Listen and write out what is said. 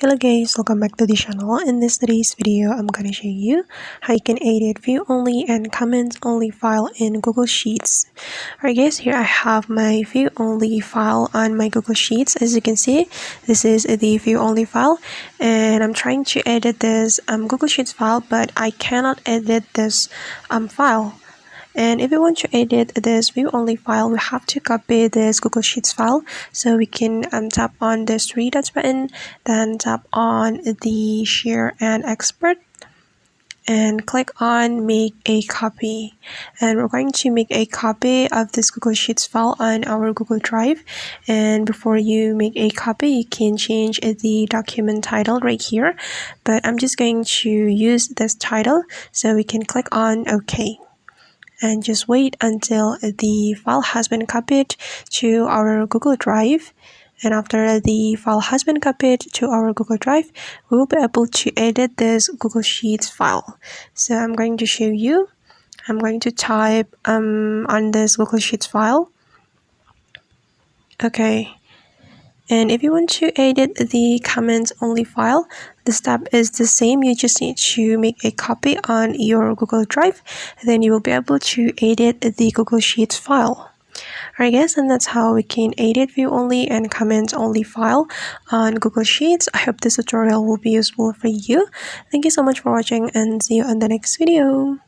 Hello guys, welcome back to the channel. In today's video, I'm gonna show you how you can edit view only and comments only file in Google Sheets. Alright guys, here I have my view only file on my Google Sheets. As you can see, this is the view only file, and I'm trying to edit this Google Sheets file, but I cannot edit this file. And if we want to edit this view only file, we have to copy this Google Sheets file. So we can tap on this three dots button, then tap on the share and export, and click on make a copy. And we're going to make a copy of this Google Sheets file on our Google Drive. And before you make a copy, you can change the document title right here, but I'm just going to use this title, so we can click on OK. And just wait until the file has been copied to our Google Drive. And after the file has been copied to our Google Drive, we will be able to edit this Google Sheets file. So I'm going to show you. I'm going to type on this Google Sheets file. Okay. And if you want to edit the comments only file, the step is the same. You just need to make a copy on your Google Drive, then you will be able to edit the Google Sheets file. Alright guys, and that's how we can edit view only and comments only file on Google Sheets. I hope this tutorial will be useful for you. Thank you so much for watching, and see you on the next video.